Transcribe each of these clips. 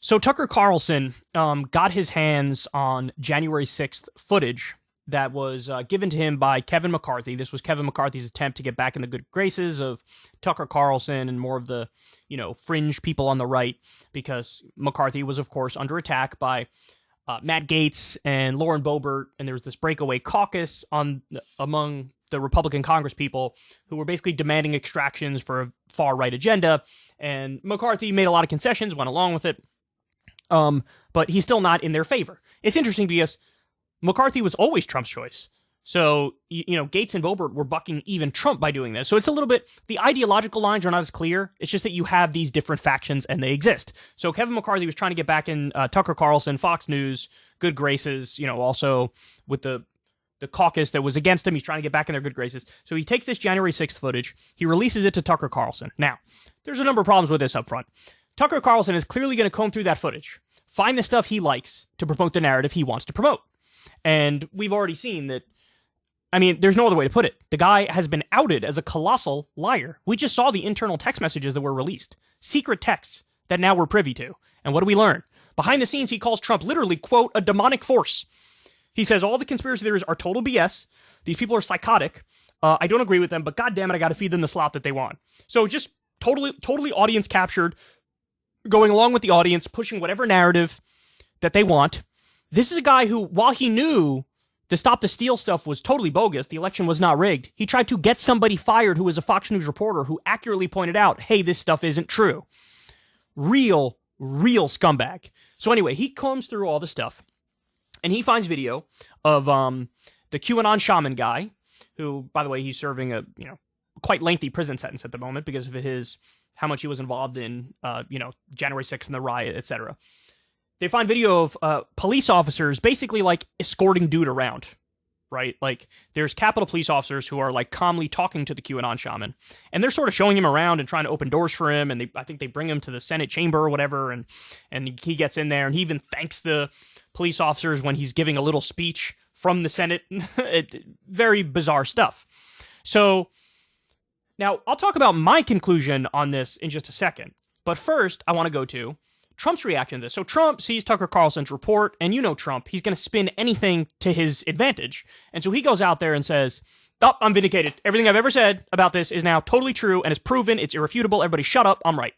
So Tucker Carlson got his hands on January 6th footage that was given to him by Kevin McCarthy. This was Kevin McCarthy's attempt to get back in the good graces of Tucker Carlson and more of the, fringe people on the right, because McCarthy was, of course, under attack by Matt Gaetz and Lauren Boebert, and there was this breakaway caucus among the Republican Congress people who were basically demanding extractions for a far-right agenda, and McCarthy made a lot of concessions, went along with it, but he's still not in their favor. It's interesting because McCarthy was always Trump's choice. So, Gaetz and Boebert were bucking even Trump by doing this. So it's a little bit, the ideological lines are not as clear. It's just that you have these different factions and they exist. So Kevin McCarthy was trying to get back in Tucker Carlson, Fox News, good graces, also with the caucus that was against him. He's trying to get back in their good graces. So he takes this January 6th footage. He releases it to Tucker Carlson. Now, there's a number of problems with this up front. Tucker Carlson is clearly going to comb through that footage, find the stuff he likes to promote the narrative he wants to promote. And we've already seen that, there's no other way to put it. The guy has been outed as a colossal liar. We just saw the internal text messages that were released. Secret texts that now we're privy to. And what do we learn? Behind the scenes, he calls Trump literally, quote, a demonic force. He says all the conspiracy theories are total BS. These people are psychotic. I don't agree with them, but goddamn it, I got to feed them the slop that they want. So just totally audience captured, going along with the audience, pushing whatever narrative that they want. This is a guy who, while he knew the Stop the Steal stuff was totally bogus, the election was not rigged, he tried to get somebody fired who was a Fox News reporter who accurately pointed out, hey, this stuff isn't true. Real scumbag. So anyway, he combs through all the stuff, and he finds video of the QAnon shaman guy, who, by the way, he's serving a quite lengthy prison sentence at the moment because of how much he was involved in January 6th and the riot, etc. They find video of police officers basically like escorting dude around, right? Like there's Capitol police officers who are like calmly talking to the QAnon shaman, and they're sort of showing him around and trying to open doors for him. And I think they bring him to the Senate chamber or whatever, and he gets in there and he even thanks the police officers when he's giving a little speech from the Senate. Very bizarre stuff. So now I'll talk about my conclusion on this in just a second, but first I want to go to Trump's reaction to this. So Trump sees Tucker Carlson's report, and Trump, he's going to spin anything to his advantage. And so he goes out there and says, oh, I'm vindicated. Everything I've ever said about this is now totally true and is proven. It's irrefutable. Everybody shut up. I'm right.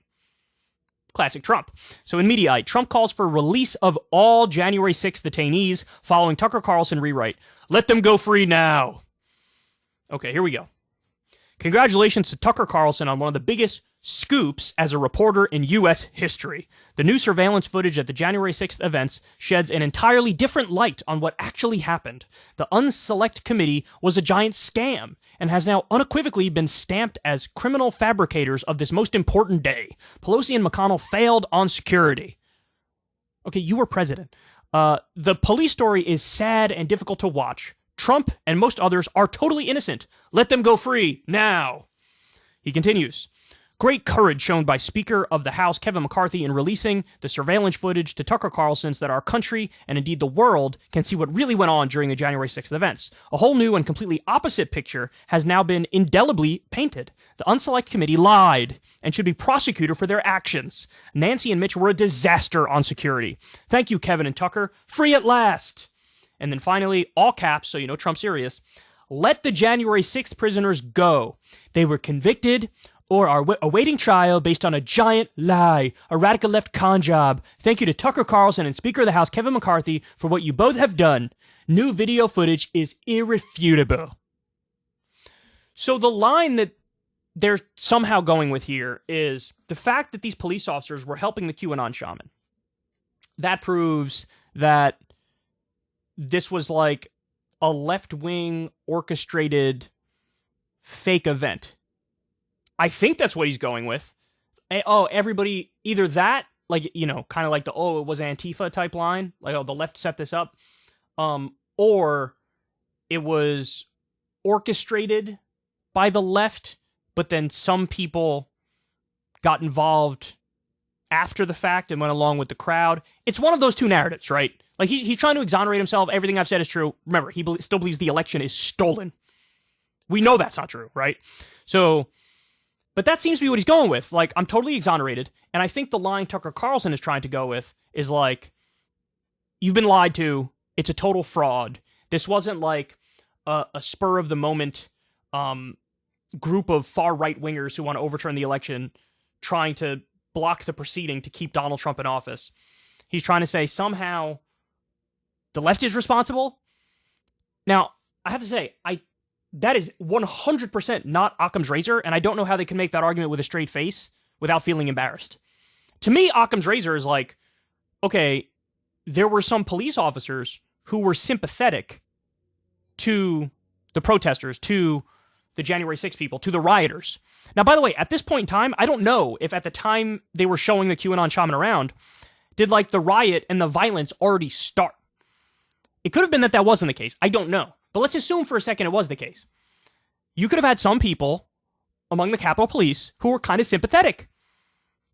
Classic Trump. So in Mediaite, Trump calls for release of all January 6th detainees following Tucker Carlson rewrite. Let them go free now. Okay, here we go. Congratulations to Tucker Carlson on one of the biggest scoops as a reporter in U.S. history. The new surveillance footage at the January 6th events sheds an entirely different light on what actually happened. The Unselect Committee was a giant scam and has now unequivocally been stamped as criminal fabricators of this most important day. Pelosi and McConnell failed on security. Okay, you were president. The police story is sad and difficult to watch. Trump and most others are totally innocent. Let them go free now. He continues. Great courage shown by Speaker of the House Kevin McCarthy in releasing the surveillance footage to Tucker Carlson so that our country, and indeed the world, can see what really went on during the January 6th events. A whole new and completely opposite picture has now been indelibly painted. The Unselect Committee lied and should be prosecuted for their actions. Nancy and Mitch were a disaster on security. Thank you, Kevin and Tucker. Free at last. And then finally, all caps, so Trump's serious, let the January 6th prisoners go. They were convicted or are awaiting trial based on a giant lie, a radical left con job. Thank you to Tucker Carlson and Speaker of the House Kevin McCarthy for what you both have done. New video footage is irrefutable. So the line that they're somehow going with here is the fact that these police officers were helping the QAnon shaman. That proves that this was like a left-wing orchestrated fake event. I think that's what he's going with. Oh, everybody, either that, like, kind of like the, it was Antifa type line, like, oh, the left set this up, or it was orchestrated by the left, but then some people got involved after the fact and went along with the crowd. It's one of those two narratives, right? Like, he's trying to exonerate himself. Everything I've said is true. Remember, he still believes the election is stolen. We know that's not true, right? So But that seems to be what he's going with. Like, I'm totally exonerated. And I think the line Tucker Carlson is trying to go with is like, you've been lied to. It's a total fraud. This wasn't like a spur of the moment group of far right wingers who want to overturn the election trying to block the proceeding to keep Donald Trump in office. He's trying to say somehow the left is responsible. Now, I have to say, that is 100% not Occam's razor, and I don't know how they can make that argument with a straight face without feeling embarrassed. To me, Occam's razor is like, okay, there were some police officers who were sympathetic to the protesters, to the January 6th people, to the rioters. Now, by the way, at this point in time, I don't know if at the time they were showing the QAnon shaman around, did like the riot and the violence already start? It could have been that that wasn't the case. I don't know. But let's assume for a second it was the case. You could have had some people among the Capitol Police who were kind of sympathetic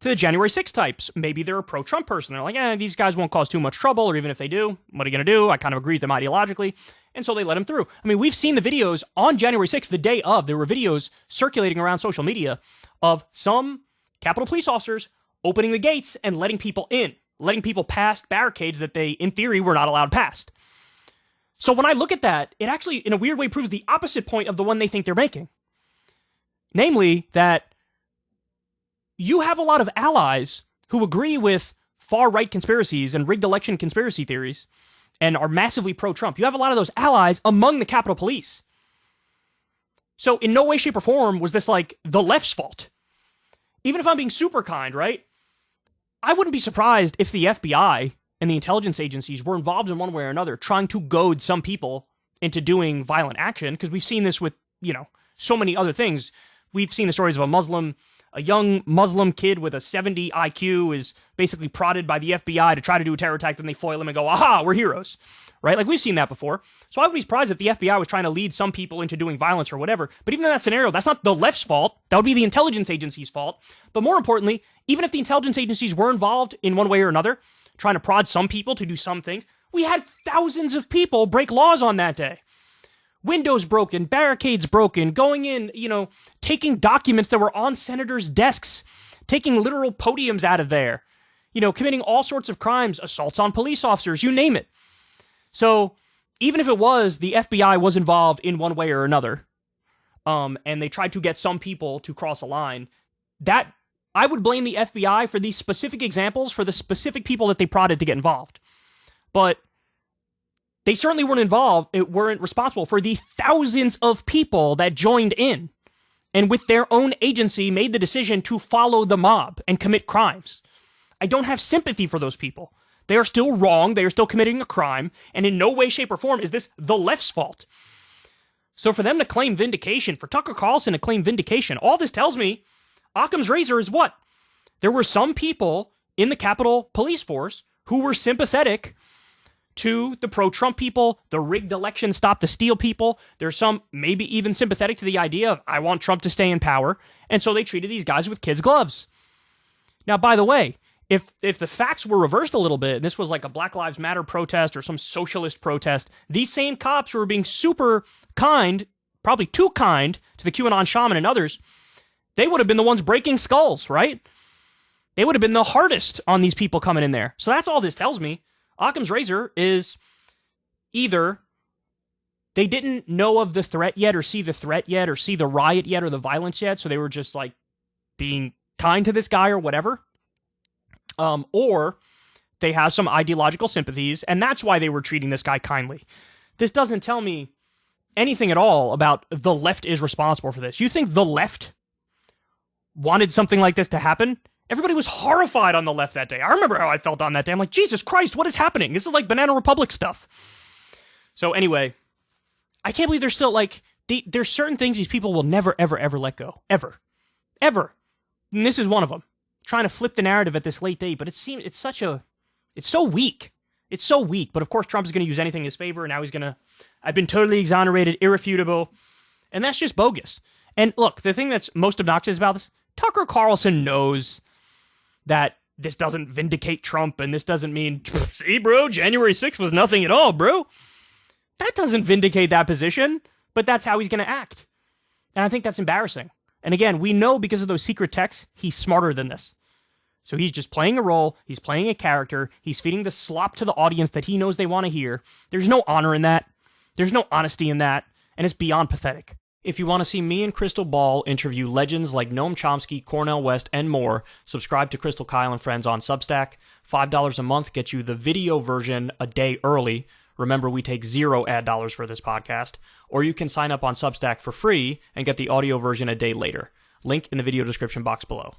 to the January 6th types. Maybe they're a pro-Trump person. They're like, these guys won't cause too much trouble, or even if they do, what are you going to do? I kind of agree with them ideologically. And so they let him through. I mean, we've seen the videos on January 6th, the day of. There were videos circulating around social media of some Capitol Police officers opening the gates and letting people in, letting people past barricades that they, in theory, were not allowed past. So when I look at that, it actually, in a weird way, proves the opposite point of the one they think they're making. Namely, that you have a lot of allies who agree with far-right conspiracies and rigged election conspiracy theories and are massively pro-Trump. You have a lot of those allies among the Capitol Police. So in no way, shape, or form was this like the left's fault. Even if I'm being super kind, right? I wouldn't be surprised if the FBI and the intelligence agencies were involved in one way or another trying to goad some people into doing violent action, because we've seen this with, so many other things. We've seen the stories of a young Muslim kid with a 70 IQ is basically prodded by the FBI to try to do a terror attack, then they foil him and go, aha, we're heroes, right? Like, we've seen that before. So I would be surprised if the FBI was trying to lead some people into doing violence or whatever. But even in that scenario, that's not the left's fault. That would be the intelligence agency's fault. But more importantly, even if the intelligence agencies were involved in one way or another, trying to prod some people to do some things, we had thousands of people break laws on that day. Windows broken, barricades broken, going in, taking documents that were on senators' desks, taking literal podiums out of there, committing all sorts of crimes, assaults on police officers, you name it. So even if it was the FBI was involved in one way or another, and they tried to get some people to cross a line, that I would blame the FBI for these specific examples, for the specific people that they prodded to get involved. But they certainly weren't responsible for the thousands of people that joined in and with their own agency made the decision to follow the mob and commit crimes. I don't have sympathy for those people. They are still wrong. They are still committing a crime. And in no way, shape, or form is this the left's fault. So for them to claim vindication, for Tucker Carlson to claim vindication, all this tells me Occam's razor is what? There were some people in the Capitol Police Force who were sympathetic to the pro-Trump people, the rigged election stop the steal people. There's some maybe even sympathetic to the idea of, I want Trump to stay in power. And so they treated these guys with kids' gloves. Now, by the way, if the facts were reversed a little bit, this was like a Black Lives Matter protest or some socialist protest, these same cops who were being super kind, probably too kind, to the QAnon shaman and others, they would have been the ones breaking skulls, right? They would have been the hardest on these people coming in there. So that's all this tells me. Occam's razor is either they didn't know of the threat yet or see the threat yet or see the riot yet or the violence yet, so they were just like being kind to this guy or whatever, or they have some ideological sympathies, and that's why they were treating this guy kindly. This doesn't tell me anything at all about the left is responsible for this. You think the left wanted something like this to happen? Everybody was horrified on the left that day. I remember how I felt on that day. I'm like, Jesus Christ, what is happening? This is like Banana Republic stuff. So anyway, I can't believe there's still like, there's certain things these people will never, ever, ever let go. Ever. Ever. And this is one of them. Trying to flip the narrative at this late date, but it's so weak. It's so weak. But of course, Trump is going to use anything in his favor, and now he's going to, I've been totally exonerated, irrefutable. And that's just bogus. And look, the thing that's most obnoxious about this, Tucker Carlson knows that this doesn't vindicate Trump, and this doesn't mean, see, bro, January 6th was nothing at all, bro. That doesn't vindicate that position, but that's how he's going to act. And I think that's embarrassing. And again, we know because of those secret texts, he's smarter than this. So he's just playing a role, he's playing a character, he's feeding the slop to the audience that he knows they want to hear. There's no honor in that. There's no honesty in that. And it's beyond pathetic. If you want to see me and Crystal Ball interview legends like Noam Chomsky, Cornel West, and more, subscribe to Crystal Kyle and Friends on Substack. $5 a month gets you the video version a day early. Remember, we take 0 ad dollars for this podcast. Or you can sign up on Substack for free and get the audio version a day later. Link in the video description box below.